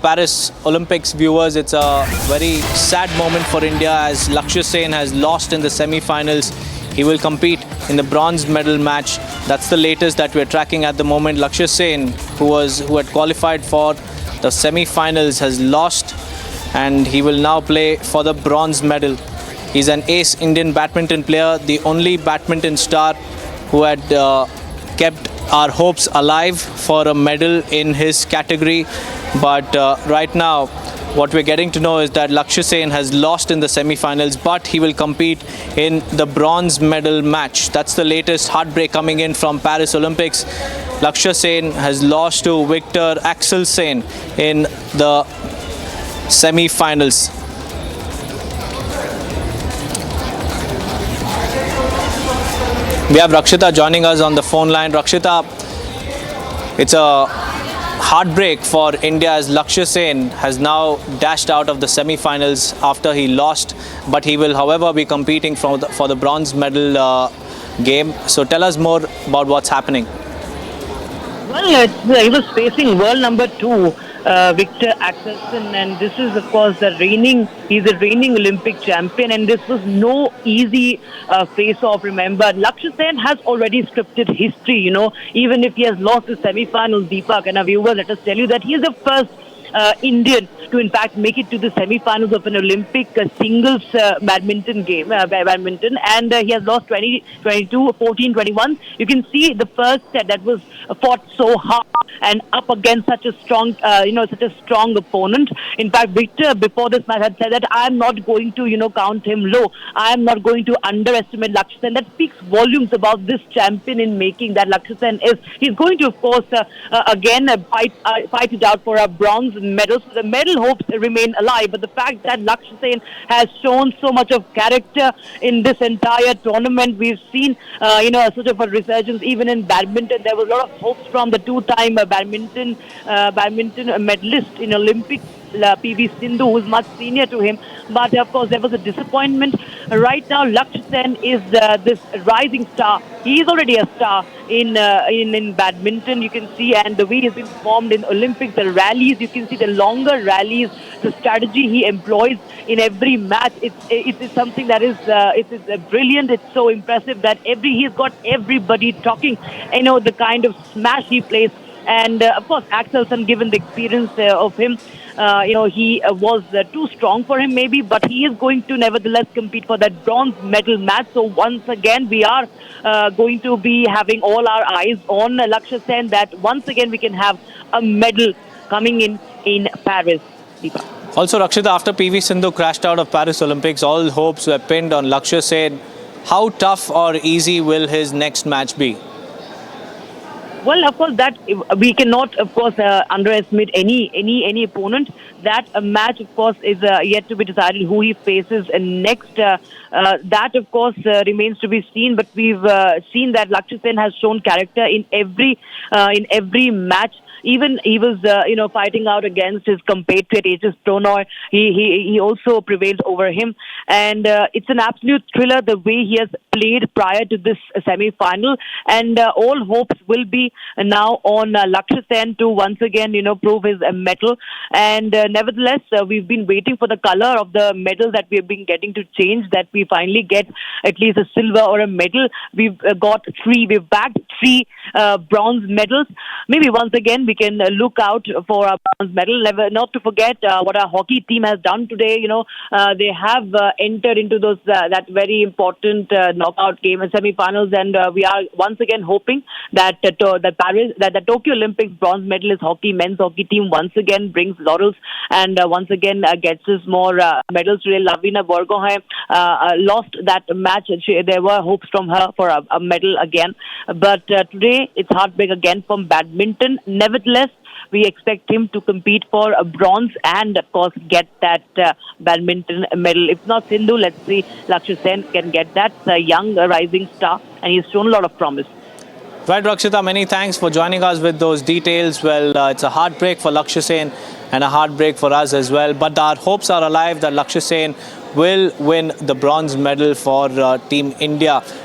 Paris Olympics viewers, it's a very sad moment for India as Lakshya Sen has lost in the semi-finals. He will compete in the bronze medal match. That's the latest that we're tracking at the moment. Lakshya Sen, who had qualified for the semi-finals, has lost, and he will now play for the bronze medal. He's an ace Indian badminton player, the only badminton star who had kept our hopes alive for a medal in his category. But right now, what we're getting to know is that Lakshya Sen has lost in the semi-finals, but he will compete in the bronze medal match. That's the latest heartbreak coming in from Paris Olympics. Lakshya Sen has lost to Victor Axelsen in the semi-finals. We have Rakshita joining us on the phone line. Rakshita, it's a heartbreak for India as Lakshya Sen has now dashed out of the semi-finals after he lost, but he will, however, be competing for the bronze medal game. So tell us more about what's happening. Well, he was facing world number 2, Victor Axelsen, and this is, of course, he's a reigning Olympic champion, and this was no easy face-off, remember. Lakshya Sen has already scripted history, even if he has lost the semi-finals, Deepak, and our viewers, let us tell you that he is the first Indian to in fact make it to the semi-finals of an Olympic singles badminton game, and he has lost 20, 22, 14, 21. You can see the first set that was fought so hard and up against such a strong, such a strong opponent. In fact, Victor before this match had said that I am not going to, count him low. I am not going to underestimate Lakshya Sen. That speaks volumes about this champion in making that Lakshya Sen is. He's going to, of course, again fight it out for a bronze medal. So the medal hopes remain alive, but the fact that Lakshya Sen has shown so much of character in this entire tournament, we've seen, sort of a resurgence even in badminton. There was a lot of hopes from the two-time badminton medalist in Olympics, PV Sindhu, who's much senior to him. But of course, there was a disappointment. Right now, Lakshya Sen is this rising star. He is already a star in badminton, you can see, and the way he's been formed in Olympics, the rallies, you can see the longer rallies, the strategy he employs in every match. It's something that is brilliant. It's so impressive that he's got everybody talking. The kind of smash he plays. And of course, Axelsen, given the experience of him, he was too strong for him maybe, but he is going to nevertheless compete for that bronze medal match. So once again, we are going to be having all our eyes on Lakshya Sen, that once again we can have a medal coming in Paris. Deepa. Also, Rakshita, after PV Sindhu crashed out of Paris Olympics, all hopes were pinned on Lakshya Sen. How tough or easy will his next match be? Well, of course, that we cannot, of course, underestimate any opponent. That match, of course, is yet to be decided who he faces next. That, of course, remains to be seen. But we've seen that Lakshya Sen has shown character in every match. Even he was, fighting out against his compatriot Tejas Prannoy. He also prevailed over him, and it's an absolute thriller the way he has played prior to this semi-final. And all hopes will be now on Lakshya Sen to once again, prove his mettle. And nevertheless, we've been waiting for the color of the medal that we've been getting to change. That we finally get at least a silver or a medal. We've got 3. We've bagged 3 bronze medals. Maybe once again we can look out for a bronze medal. Not to forget what our hockey team has done today. They have entered into those that very important knockout game and semi-finals, and we are once again hoping that the Tokyo Olympics bronze medalist men's hockey team once again brings laurels and once again gets us more medals today. Lavina Borgohain lost that match. There were hopes from her for a medal again, but today it's heartbreak again from badminton. Nevertheless, we expect him to compete for a bronze and, of course, get that badminton medal. If not Sindhu, let's see Lakshya Sen can get that. A young rising star, and he's shown a lot of promise. Right, Rakshita, many thanks for joining us with those details. Well, it's a heartbreak for Lakshya Sen and a heartbreak for us as well. But our hopes are alive that Lakshya Sen will win the bronze medal for Team India.